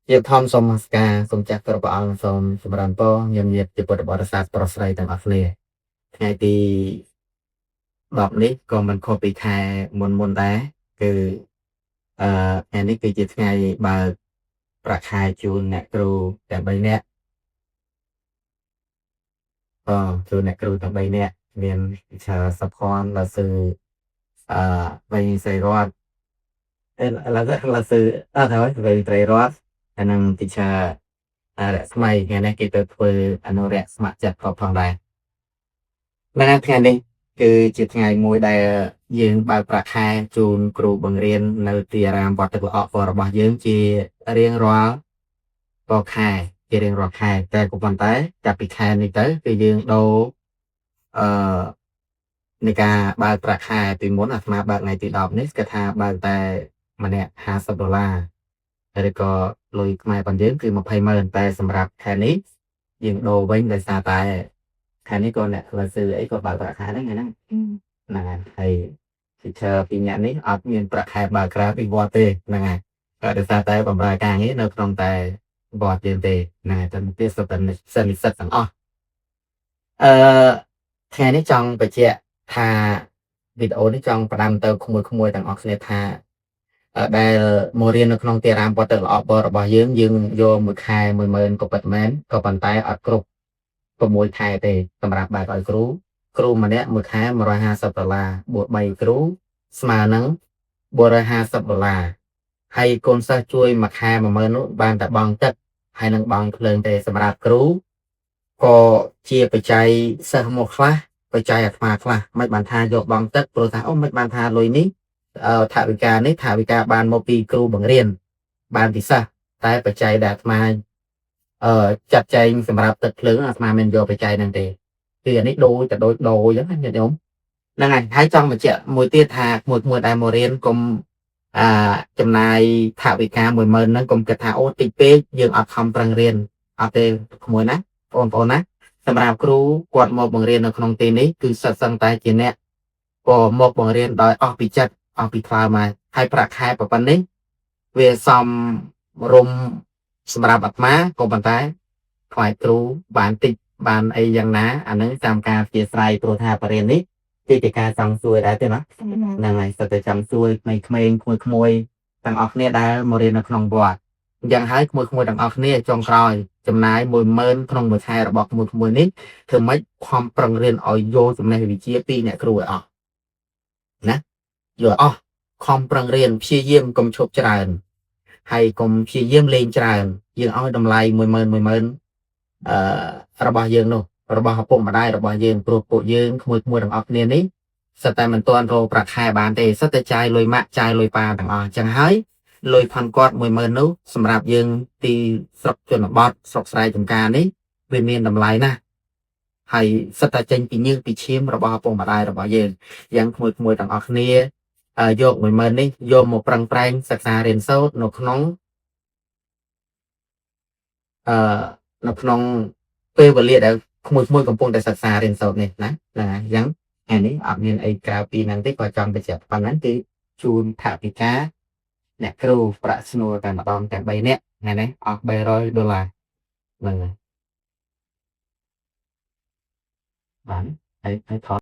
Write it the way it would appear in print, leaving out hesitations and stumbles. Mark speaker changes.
Speaker 1: ជាធម្មសូមនមស្ការសូមចាស់គ្រប់ព្រះអង្គសូមចម្រើនពរញាមញាតិជាពុទ្ធបរិស័ទប្រុសស្រីទាំងអស់គ្នាថ្ងៃទី10នេះក៏មិនខុសពីខែមុនដែរគឺថ្ងៃនេះគឺជាថ្ងៃបើកប្រាក់ខែជូនអ្នកគ្រូទាំង3នាក់ជូនអ្នកគ្រូទាំង3នាក់មានវិឆាសុភ័ណ្ឌលាស៊ឺវៃសីរតលាស៊ឺទៅហើយវៃត្រីរតហើយនឹងវិឆារស្មីថ្ងៃនេះគេទៅធ្វើអនុរិយស្ម័គ្រចិត្តផងដែរនៅថ្ងៃនេះគឺជាថ្ងៃមួយដែលយើងបើកប្រាក់ខែជូនគ្រូបង្រៀននៅទីអារាមវត្តទឹកល្អក់របស់យើងជារៀងរាល់ខែជារៀងរាល់ខែតែក៏ប៉ុន្តែចាប់ពីខែនេះទៅគឺយើងដូរអឺនៃការបើកប្រាក់ខែពីមុនអាត្មាបើកថ្ងៃទី10នេះគឺថាបើកតែម្នាក់$50ឬក៏លុយខ្មែររបស់យើងគឺ200000តែសម្រាប់ខែនេះយើងដូរវិញដោយសារតែខែនេះក៏អ្នកលាស៊ឺអីក៏បើកប្រាក់ខែហ្នឹងហ្នឹងហើយteacher ពីរនាក់នេះអត់មានប្រាក់ខែបើកក្រៅពីវត្តទេហ្នឹងហើយក៏ដោយសារតែបម្រើការងារនៅក្នុងតែវត្តយើងទេហ្នឹងហើយតែទៀតសុទ្ធតែសិស្សនិស្សិតទាំងអស់អឺថ្ងៃនេះចង់បញ្ជាក់ថាវីដេអូនេះចង់ផ្ដាំទៅក្មួយទាំងអស់គ្នាថាដែលមករៀននៅក្នុងទីអារាមវត្តទឹកល្អបរបស់យើងយកមួយខែ10000ក៏ពិតមែនក៏ប៉ុន្តែអត់គ្រប់6ខែទេសម្រាប់បើកឲ្យគ្រូម្នាក់មួយខែ$150បួក3គ្រូស្មើនឹង$450ហើយកូនសិស្សជួយមួយខែ10000នោះបានតែបង់ទឹកហើយនឹងបង់ភ្លើងទេសម្រាប់គ្រូក៏ជាបច្ច័យសិស្សមកខ្លះបច្ច័យអាត្មាខ្លះមិនបានថាយកបង់ទឹកព្រោះថាអូមិនបានថាលុយនេះថវិកានេះថវិកាបានមកពីគ្រូបង្រៀនបានពិសេសតែបច្ច័យដែលអាត្មាចាត់ចែងសម្រាប់ទឹកភ្លើងអាត្មាមិនយកបច្ច័យហ្នឹងទេគឺអានេះដូរទៅដូចដូរអញ្ចឹងញាតិញោមហ្នឹងហើយចង់បញ្ជាក់មួយទៀតថាមួយដែលមករៀនកុំចំណាយថវិកា10000ហ្នឹងកុំគិតថាអូតិចពេកយើងអត់ខំប្រឹងរៀនអត់ទេក្មួយណាបងប្អូនណាសម្រាប់គ្រូគាត់មកបង្រៀននៅក្នុងទីនេះគឺសិតសឹងតែជាអ្នកក៏មកបង្រៀនដោយអស់ពីចិត្តអស់ពីថ្លើមមកហើយប្រាក់ខែប៉ុណ្ណេះវាសមរម្យសម្រាប់អាត្មាក៏ប៉ុន្តែថ្លៃគ្រូបានតិចបានអីយ៉ាងណាអានឹងតាមការអធិស្ឋានព្រោះថាបរិញ្ញានេះជាការចង់ជួយដែរទេណាហ្នឹងហើយសិតតែចង់ជួយក្មេងៗក្មួយទាំងអស់គ្នាដែលមករៀននៅក្នុងវត្តអញ្ចឹងហើយក្មួយទាំងអស់គ្នាចុងក្រោយចំណាយ10000ក្នុងមួយខែរបស់ក្មួយនេះធ្វើម៉េចខំប្រឹងរៀនឲ្យយកចំណេះវិជ្ជាពីអ្នកគ្រូឲ្យអស់ណាយកអស់ខំប្រឹងរៀនព្យាយាមកុំឈប់ច្រើនហើយកុំព្យាយាមលេងច្រើនយើងឲ្យតម្លៃ10000របស់យើងនោះរបស់ឪពុកម្ដាយរបស់យើងព្រោះពួកយើងក្មួយទាំងអស់គ្នានេះសិតតែមិនទាន់រកប្រាក់ខែបានទេសិតតែចាយលុយម៉ាក់ចាយលុយប៉ាទាំងអស់អញ្ចឹងហើយលុយផាន់គាត់10000នោះសម្រាប់យើងទីស្រុកជនបទស្រុកស្រែចម្ការនេះវាមានតម្លៃណាស់ហើយសិតតែចេញពីញើសពីឈាមរបស់ឪពុកម្ដាយរបស់យើងយ៉ាងក្មួយទាំងអស់គ្នាយក10000នេះយកមកប្រឹងប្រែងសិក្សារៀនសូត្រនៅក្នុងពេលវេលាដែលក្មួយកំពុងតែសិក្សារៀនសូត្រនេះណាហ្នឹងហើយអញ្ចឹងអានេះអត់មានអីក្រៅពីហ្នឹងទេក៏ចង់បញ្ជាក់ប៉ុណ្ណឹងគឺជូនថវិកាអ្នកគ្រូប្រាក់ស្នួលតែម្ដងទាំង3នាក់ថ្ងៃនេះអស់$300ហ្នឹងហើយបានហើយថត